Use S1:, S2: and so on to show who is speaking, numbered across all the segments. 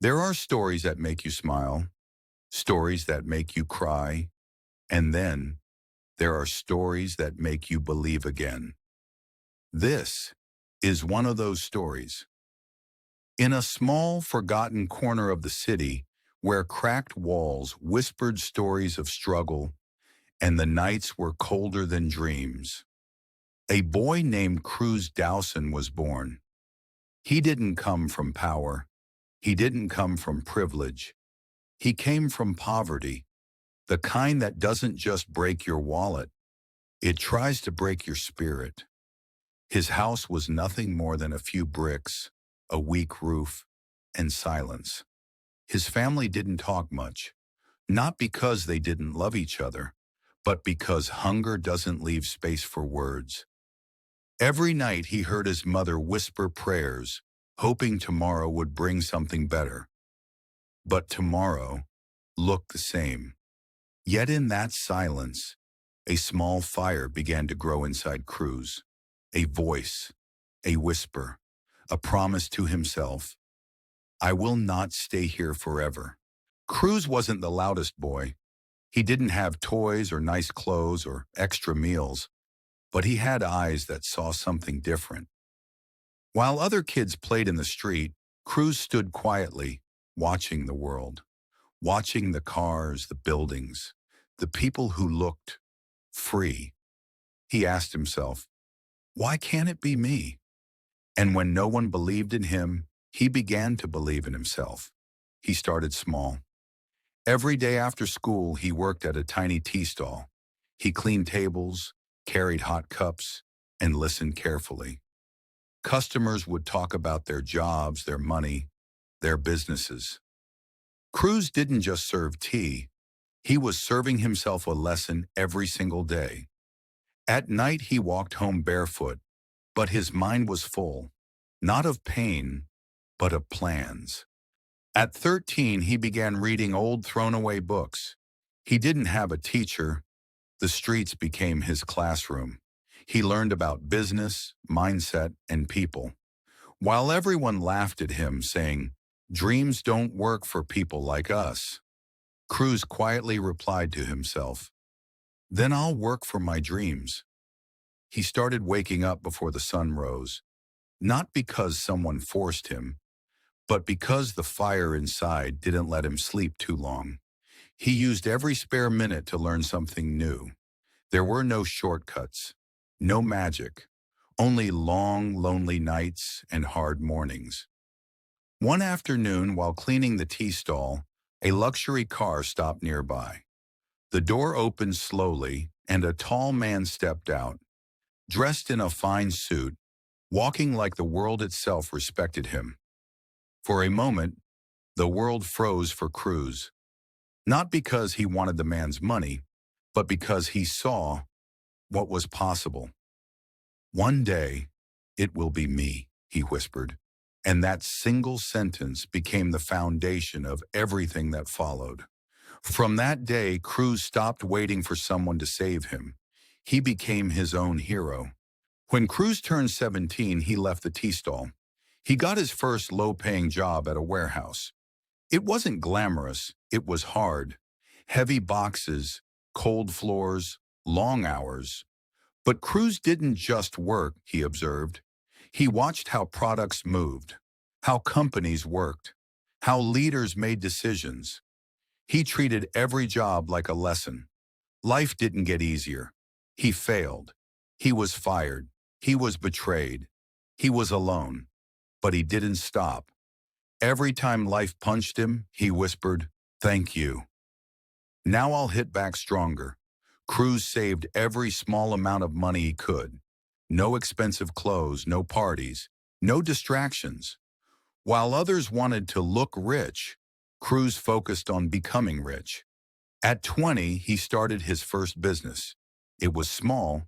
S1: There are stories that make you smile, stories that make you cry, and then there are stories that make you believe again. This is one of those stories. In a small, forgotten corner of the city, where cracked walls whispered stories of struggle and the nights were colder than dreams, a boy named Cruis Dowson was born. He didn't come from power. He didn't come from privilege. He came from poverty, the kind that doesn't just break your wallet, it tries to break your spirit. His house was nothing more than a few bricks, a weak roof, and silence. His family didn't talk much, not because they didn't love each other, but because hunger doesn't leave space for words. Every night he heard his mother whisper prayers, hoping tomorrow would bring something better. But tomorrow looked the same. Yet in that silence, a small fire began to grow inside Cruis. A voice, a whisper, a promise to himself. I will not stay here forever. Cruis wasn't the loudest boy. He didn't have toys or nice clothes or extra meals, but he had eyes that saw something different. While other kids played in the street, Cruis stood quietly, watching the world, watching the cars, the buildings, the people who looked free. He asked himself, why can't it be me? And when no one believed in him, he began to believe in himself. He started small. Every day after school, he worked at a tiny tea stall. He cleaned tables, carried hot cups, and listened carefully. Customers would talk about their jobs, their money, their businesses. Cruis didn't just serve tea. He was serving himself a lesson every single day. At night, he walked home barefoot, but his mind was full, not of pain, but of plans. At 13, he began reading old thrown-away books. He didn't have a teacher. The streets became his classroom. He learned about business, mindset, and people. While everyone laughed at him, saying, dreams don't work for people like us, Cruis quietly replied to himself, then I'll work for my dreams. He started waking up before the sun rose, not because someone forced him, but because the fire inside didn't let him sleep too long. He used every spare minute to learn something new. There were no shortcuts, no magic, only long, lonely nights and hard mornings. One afternoon, while cleaning the tea stall, a luxury car stopped nearby. The door opened slowly, and a tall man stepped out, dressed in a fine suit, walking like the world itself respected him. For a moment, the world froze for Cruis, not because he wanted the man's money, but because he saw what was possible. One day, it will be me, he whispered, and that single sentence became the foundation of everything that followed. From that day, Cruis stopped waiting for someone to save him. He became his own hero. When Cruis turned 17, he left the tea stall. He got his first low-paying job at a warehouse. It wasn't glamorous, it was hard. Heavy boxes, cold floors, long hours. But Cruis didn't just work, he observed. He watched how products moved, how companies worked, how leaders made decisions. He treated every job like a lesson. Life didn't get easier. He failed. He was fired. He was betrayed. He was alone. But he didn't stop. Every time life punched him, he whispered, thank you. Now I'll hit back stronger. Cruis saved every small amount of money he could. No expensive clothes, no parties, no distractions. While others wanted to look rich, Cruis focused on becoming rich. At 20, he started his first business. It was small,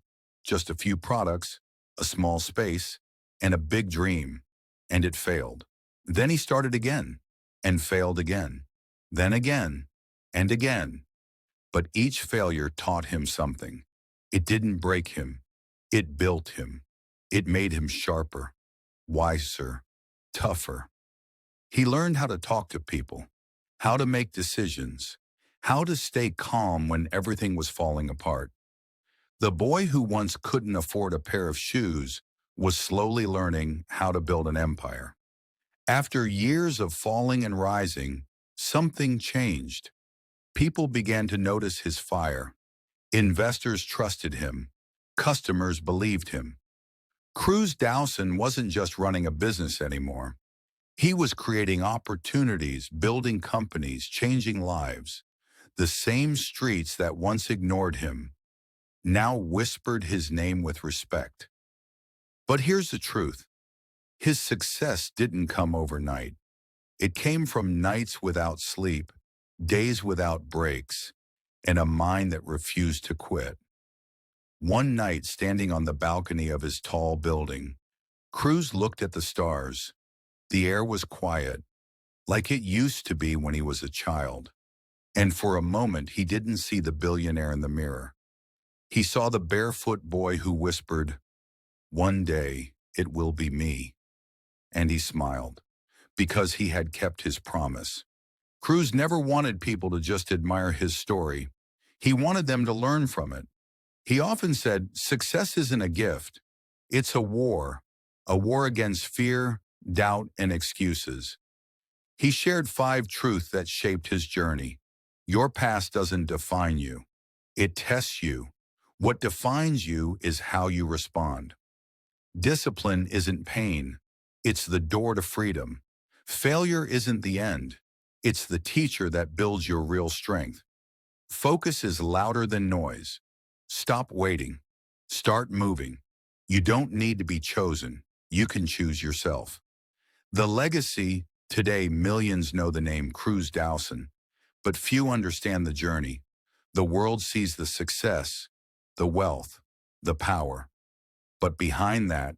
S1: just a few products, a small space, and a big dream. And it failed. Then he started again, and failed again, then again, and again. But each failure taught him something. It didn't break him. It built him. It made him sharper, wiser, tougher. He learned how to talk to people, how to make decisions, how to stay calm when everything was falling apart. The boy who once couldn't afford a pair of shoes was slowly learning how to build an empire. After years of falling and rising, something changed. People began to notice his fire. Investors trusted him. Customers believed him. Cruis Dowson wasn't just running a business anymore. He was creating opportunities, building companies, changing lives. The same streets that once ignored him now whispered his name with respect. But here's the truth. His success didn't come overnight. It came from nights without sleep, days without breaks, and a mind that refused to quit. One night, standing on the balcony of his tall building, Cruis looked at the stars. The air was quiet, like it used to be when he was a child. And for a moment, he didn't see the billionaire in the mirror. He saw the barefoot boy who whispered, "One day, it will be me." And he smiled, because he had kept his promise. Cruis never wanted people to just admire his story. He wanted them to learn from it. He often said, success isn't a gift. It's a war against fear, doubt, and excuses. He shared 5 truths that shaped his journey. Your past doesn't define you. It tests you. What defines you is how you respond. Discipline isn't pain. It's the door to freedom. Failure isn't the end. It's the teacher that builds your real strength. Focus is louder than noise. Stop waiting. Start moving. You don't need to be chosen. You can choose yourself. The legacy, today millions know the name Cruis Dowson, but few understand the journey. The world sees the success, the wealth, the power. But behind that,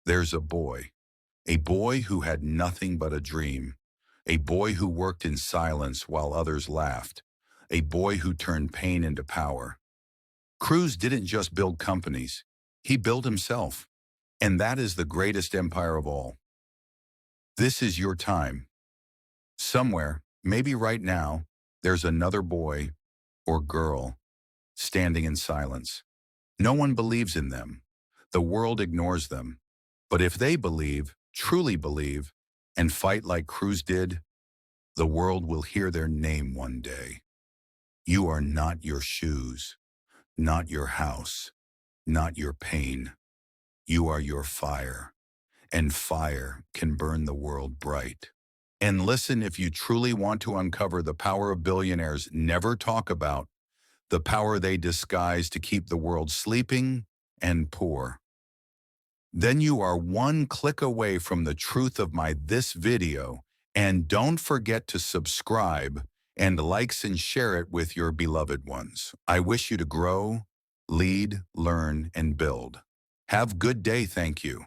S1: there's a boy who had nothing but a dream, a boy who worked in silence while others laughed, a boy who turned pain into power. Cruis didn't just build companies, he built himself. And that is the greatest empire of all. This is your time. Somewhere, maybe right now, there's another boy or girl standing in silence. No one believes in them. The world ignores them. But if they believe, truly believe, and fight like Cruis did, the world will hear their name one day. You are not your shoes, not your house, not your pain. You are your fire, and fire can burn the world bright. And listen, if you truly want to uncover the power of billionaires never talk about, the power they disguise to keep the world sleeping and poor, then you are one click away from the truth of this video. And don't forget to subscribe and likes and share it with your beloved ones. I wish you to grow, lead, learn, and build. Have a good day. Thank you.